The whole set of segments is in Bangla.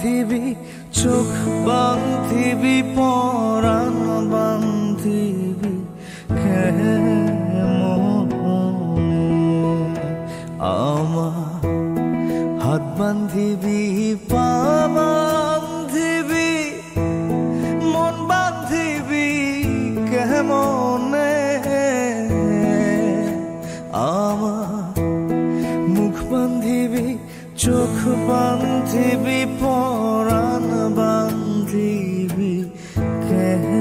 বান্ধিবি চোখ বান্ধিবি পরাণ বান্ধিবি কেমনে আমার হাত বান্ধিবি পা বান্ধিবি মন বান্ধিবি কেমনে আমার মুখ বান্ধিবি চোখ বান্ধিবি পরাণ বান্ধিবি কেমনে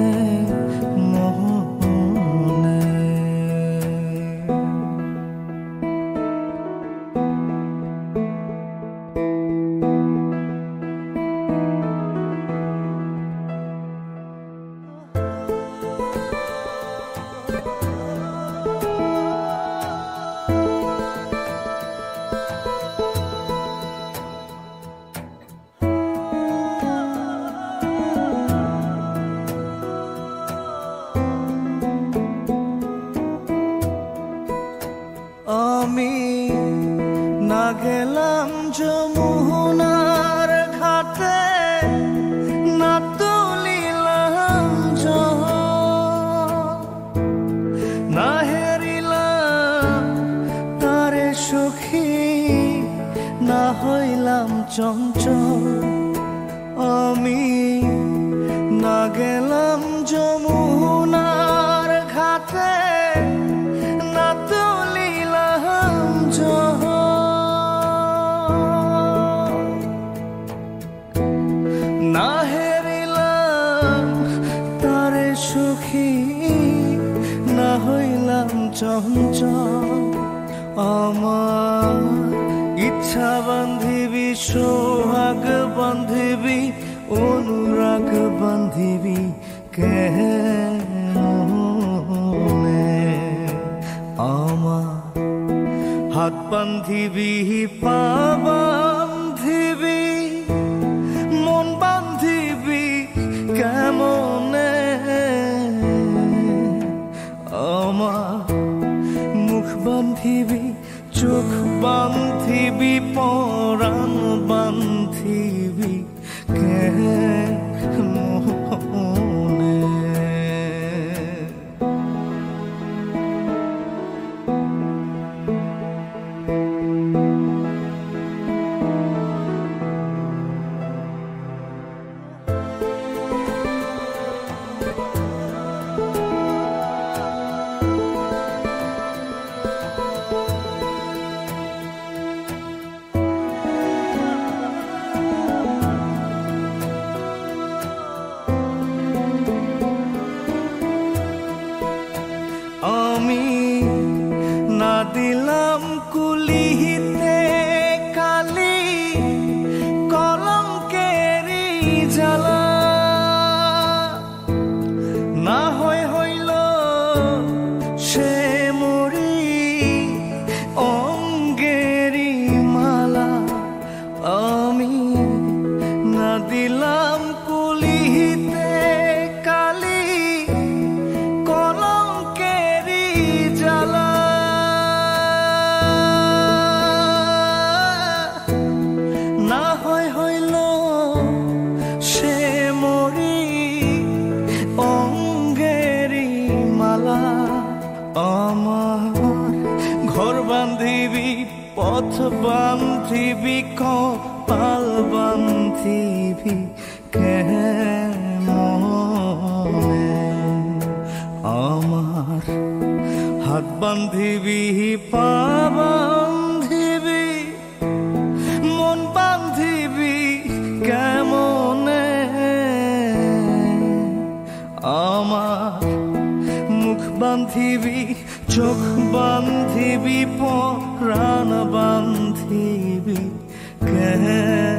আমি না গেলাম যমুনার ঘাটে না তুলিলাম না হেরিলাম তারে সখী না হইলাম চঞ্চল আমি না গেলাম যমুনার ঘাটে না হেরিলাম তারে সুখী না হইলাম চঞ্চল আমার ইচ্ছা বান্ধিবি সোহাগ বান্ধিবি অনুরাগ বান্ধিবি কেমনে আমার হাত বান্ধিবি পা বান্ধিবি মন বান্ধিবি কেমনে আমার মুখ বান্ধিবি চোখ বান্ধিবি পরাণ বান্ধিবি কেমনে আমি না দিলাম কুলিতে কালি কলঙ্কেরি জ্বালা না হইল সে মরি অঙ্গেরি মালা আমি না দিলাম কুলিতে কালি না হইল সে মরি অঙ্গেরি মালা আমার ঘর বান্ধিবি পথ বান্ধিবি কপাল বান্ধিবি কেমনে আমার হাত বান্ধিবি পা বান্ধিবি মন বান্ধিবি কেমনে আমার মুখ বান্ধিবি চোখ বান্ধিবি পরাণ বান্ধিবি কেমনে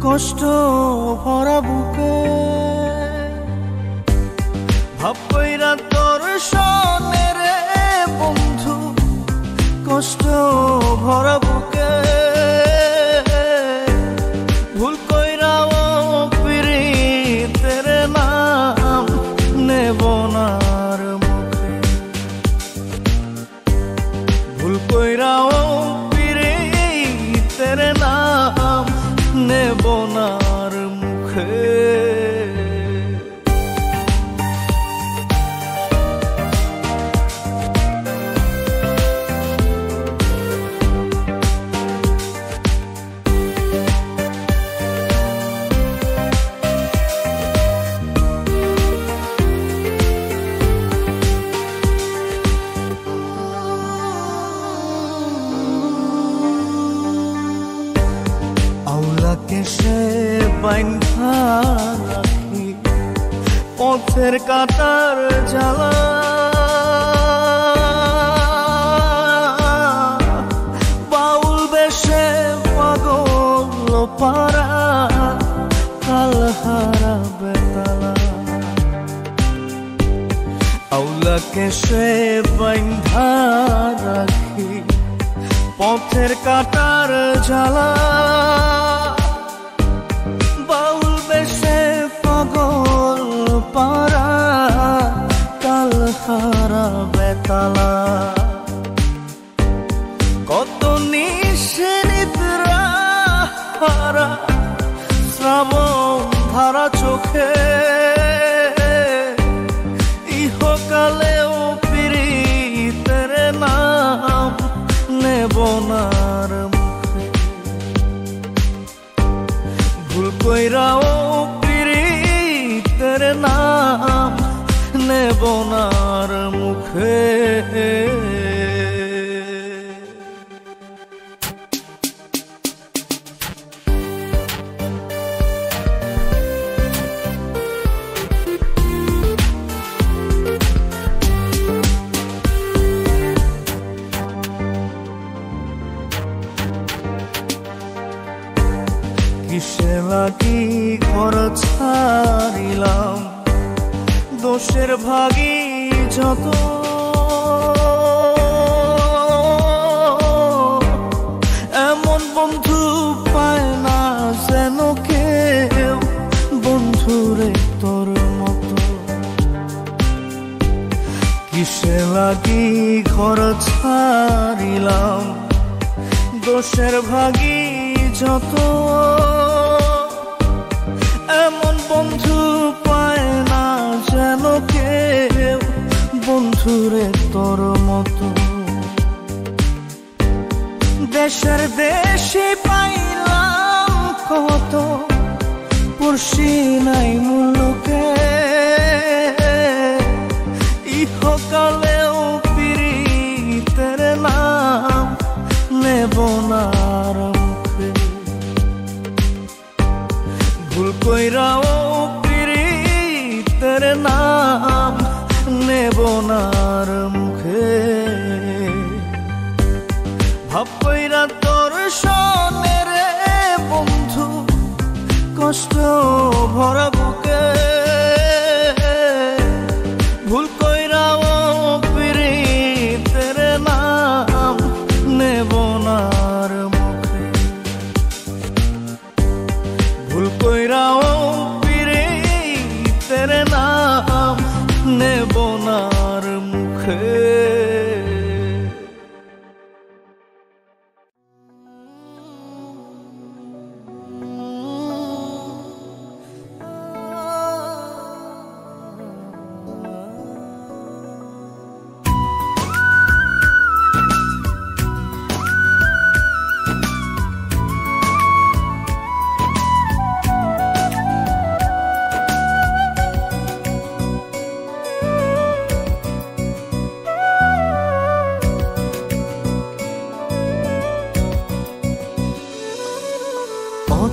কষ্ট ভরা বুকে ভাব কইরা তোর সনে রে বন্ধু কষ্ট ভরা বুকে ভুল কইরা ও পিরিতের নাম নেব না আর মুখে ভুল কইরা ও পিরিতের নাম নেব না আর মুখে সে বাইন্ধা রাখি পথের কাটার জ্বালা বাউল বেশে পাগল পারা কাল হারা বেতালা আউলাকে সে বাইন্ধা রাখি পথের কাটার জ্বালা পারা কাল হারা বেতালা কত নিশিনিদ্রা হারা শ্রাবণ ধারা চোখে ইহকালেও পিরিতের নাম নেব না আর মুখে ভুল কইরাও তেরে নাম নেব না আর মুখে কিসে লাগি ঘর ছাড়িলাম দোষের ভাগী যত এমন বন্ধু পায় না যেন কেউ বন্ধুরে তোর মতো কিসে লাগি ঘর ছাড়িলাম দোষের ভাগী যত এমন বন্ধু পায় না যেন কেউ বন্ধুরে তোর মতো দেশের দেশে পাইলাম কত পড়শি নাই মুলুকে ইহকালেও পিরিতের নাম নেব না আর মুখে ভুল কইরাও পিরিতের নাম নেব না আর মুখে ভাব কইরা তোর সনে রে বন্ধু কষ্ট ভরা বুকে ভুল কইরাও পিরিতের নাম নেব না আর মুখে ভুল কইরাও পিরিতের নাম নেব না আর মুখে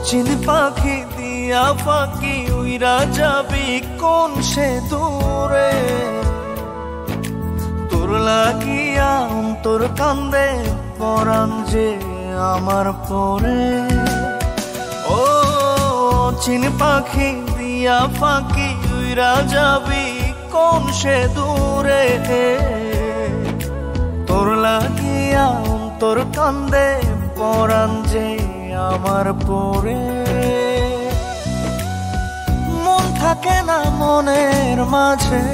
অচিন পাখি দিয়া ফাঁকি উইরা যাবি কোন সে দূরে তোর লাগিয়া অন্তর কান্দে পরাণ যে আমার পরে ও অচিন পাখি দিয়া ফাঁকি উইরা যাবি কোন সে দূরে, তোর লাগিয়া অন্তর কান্দে পরাণ যে আমার পরে। মন থাকে না মনের মাঝে,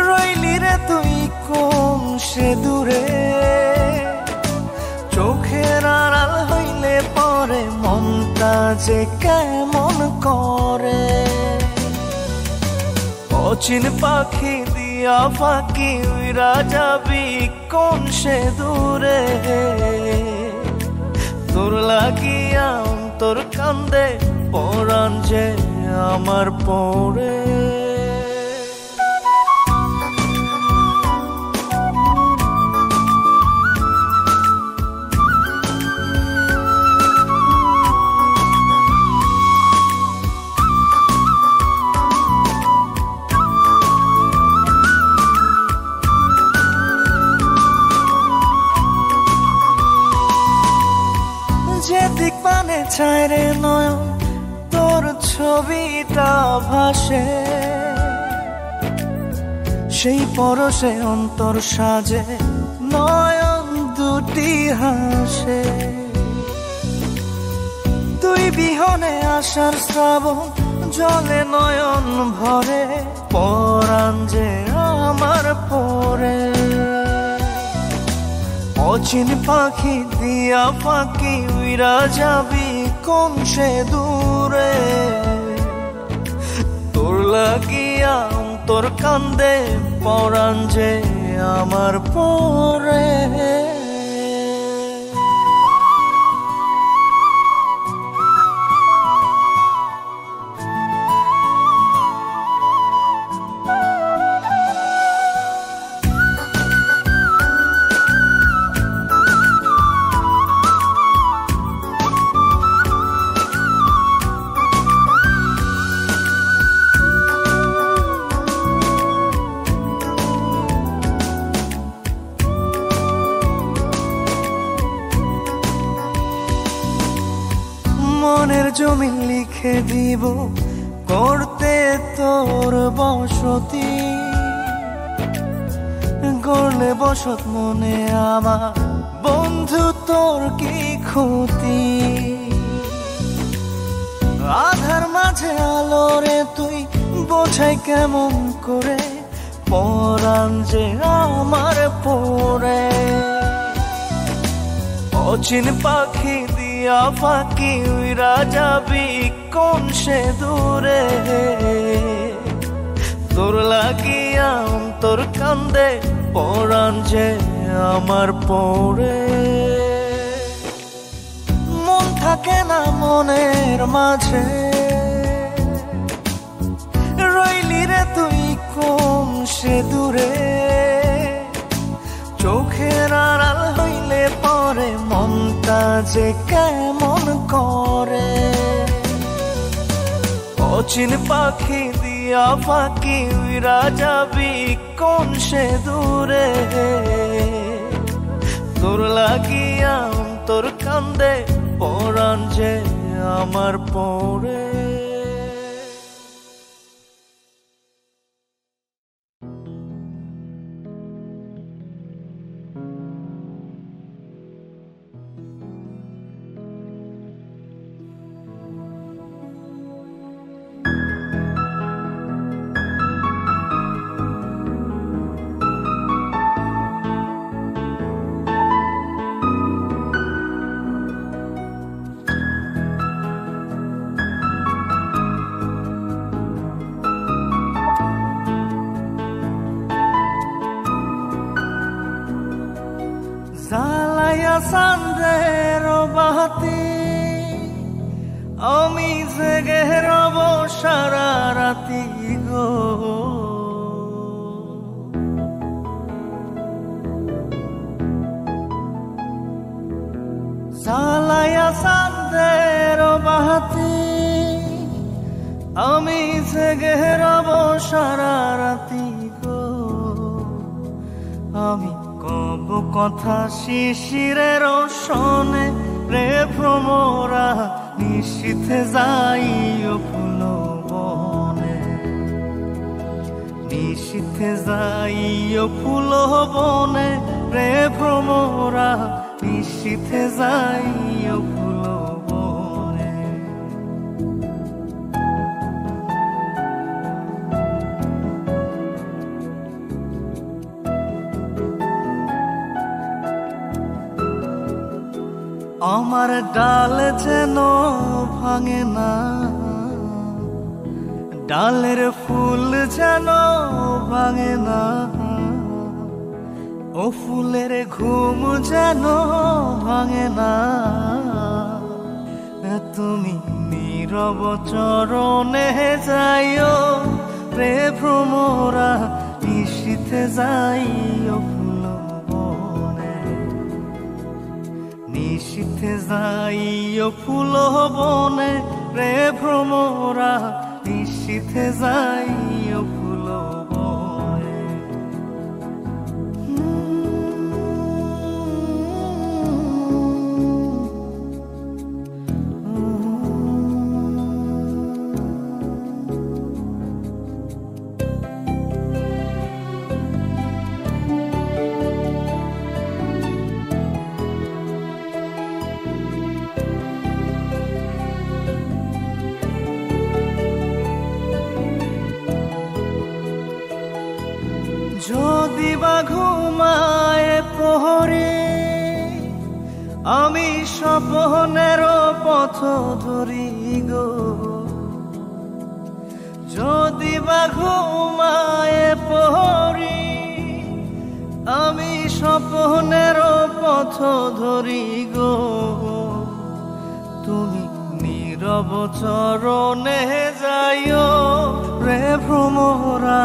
রইলি রে তুই কোন সে দূরে। চোখের আড়াল হইলে পরে মনটা যে কেমন করে। অচিন পাখি দিয়া ফাঁকি উইরা যাবি কোন সে দূরে, তোর লাগিয়া অন্তর কান্দে পরাণ যে আমার পরে। যেদিক পানে চায় রে নয়ন তোর ছবিটা ভাসে, সেই পরশে অন্তর সাজে নয়ন দুটি হাসে। তুই বিহনে আসার শ্রাবণ জলে নয়ন ভরে, পরাণ যে আমার পরে। অচিন পাখি দিয়া ফাঁকি উইরা যাবি কোন সে দূরে, তোর লাগিয়া অন্তর কান্দে পরাণ যে আমার পরে। মনের জমি লিখে দিব করতে তোর বসতি, গড়লে বসত মনে আমার বন্ধু তোর কি ক্ষতি। আধার মাঝে আলো রে তুই বোঝাই কেমন করে, পরাণ যে আমার পরে। অচিন পাখি দিয়া ফাঁকি উইরা যাবি কোন সে দূরে, তোর লাগিয়া অন্তর কান্দে পরাণ যে আমার পরে। মন থাকে না মনের মাঝে, রইলি রে তুই কোন সে দূরে। চোখের আড়াল হইলে পরে মনটা যে কেমন করে। অচিন পাখি দিয়া ফাঁকি উইরা যাবি কোন সে দূরে, তোর লাগিয়া অন্তর কান্দে পরাণ যে আমার পরে। জ্বালাইয়া চান্দের বাতি আমি জেগে রব সারা রাতি গো। জ্বালাইয়া চান্দের বাতি আমি জেগে রব সারা রাতি গো। আমি কব কথা শিশিরের শোনে রে ভ্রমরা নিশীথে যাইও ফুল বনে, নিশীথে যাইও ফুল বনে রে ভ্রমরা, নিশীথে যাইও ফুল বনে। আমার ডাল যেন ভাঙে না, ডালের ফুল যেন ভাঙে না, ও ফুলের ঘুম যেন ভাঙে না। তুমি নীরব চরণে যাইও রে ভ্রমরা, নিশীথে যাইও ফুল বনে, নিশীথে যাইও ফুল বনে রে ভ্রমরা, নিশীথে যাইও ফুল বনে। যদি বা ঘুমায় প্রহরে, আমি স্বপ্নের পথ ধরি গো। যদি বা ঘুমায় প্রহরে, আমি স্বপ্নের পথ ধরি গো। তুমি নীরব চরণে যাইও রে ভ্রমরা,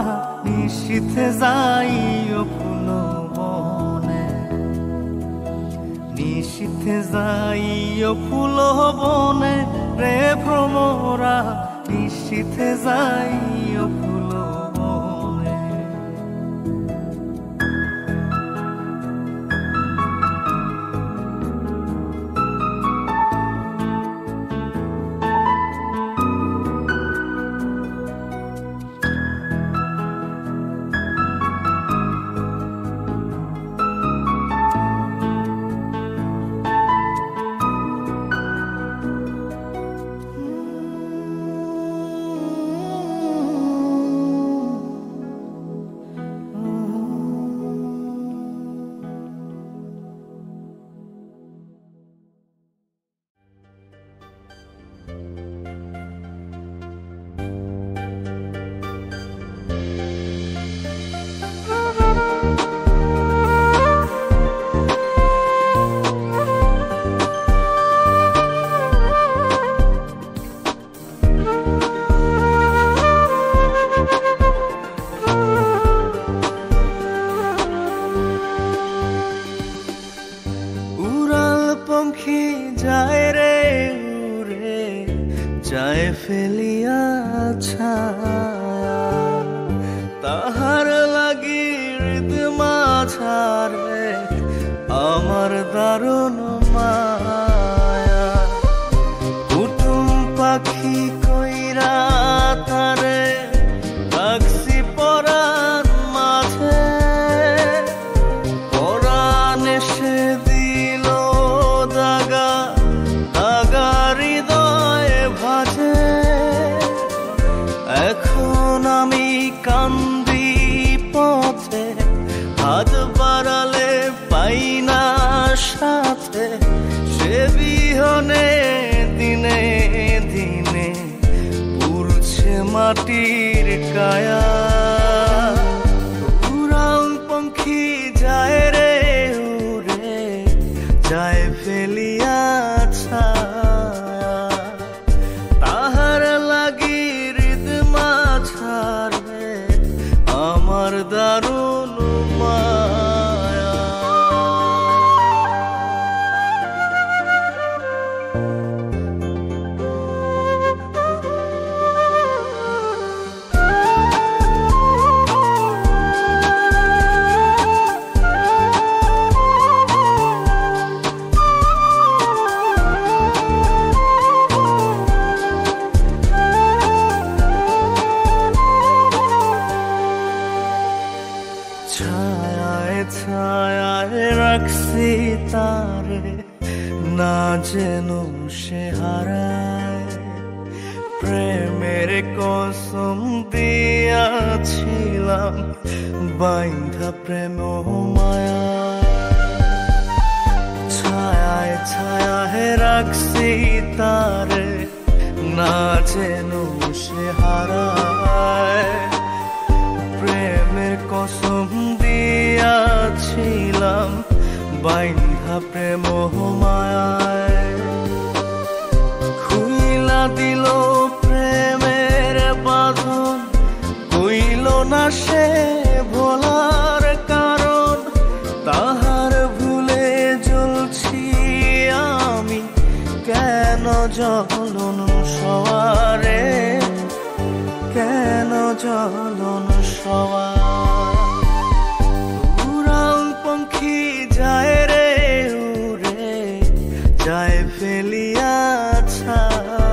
নিশীথে যাইও ফুল বনে, নিশীথে যাইও ফুল বনে রে ভ্রমরা, নিশীথে যাইও ফুল বনে। পঙ্খী যায় রে উড়ে, যায় ফেলিয়া ছায়া, তাহার লাগি হৃদ মাঝারে আমার দারুণ মায়া। কুটুম পাখি কইরা তারে রাখছি পরাণ মাঝে, পরাণ এসে দিল দাগা, দাগা হৃদয় ভাজে। এখন আমি কান্দি পথে, হাত বাড়ালে পাই না সাথে, সে বিহনে দিনে দিনে পুড়ছে মাটির কায়া। উড়াল পঙ্খী যায় রে উড়ে, যায় ফেলিয়া ছায়া, তাহার লাগি হৃদ মাঝারে আমার দারুণ মায়া। যেন সে হারায়। প্রেমের কসম দিয়াছিলাম বাইন্ধা প্রেম মায়া, ছায়ায় ছায়ায় রাখছি তারে না যেন সে হারায়। প্রেমের কসম দিয়াছিলাম বাইন্ধা প্রেম মায়ায়। খুইলা দিল প্রেমের বাঁধন, কইল না সে ভোলার কারণ। তাহার ভুলে জ্বলছি আমি কেন জ্বলন সওয়ারে, কেন জ্বলন সওয়ার। উড়ান পঙ্খী যায় রে উড়ে যায় ফেলিয়া ছায়া,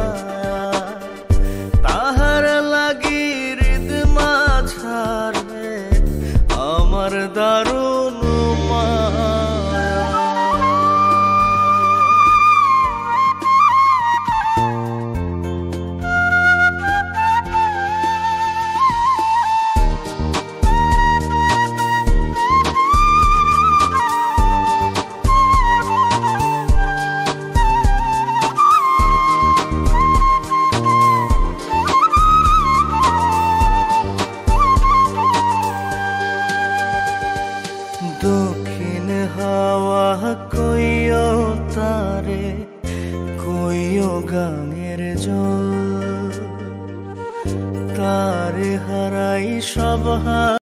তাহার লাগি হৃদ মাঝারে আমার দারুণ মায়া। দক্ষিণ হাওয়া কইও তারে, কইও গাঙের জল, তারে হারাই সব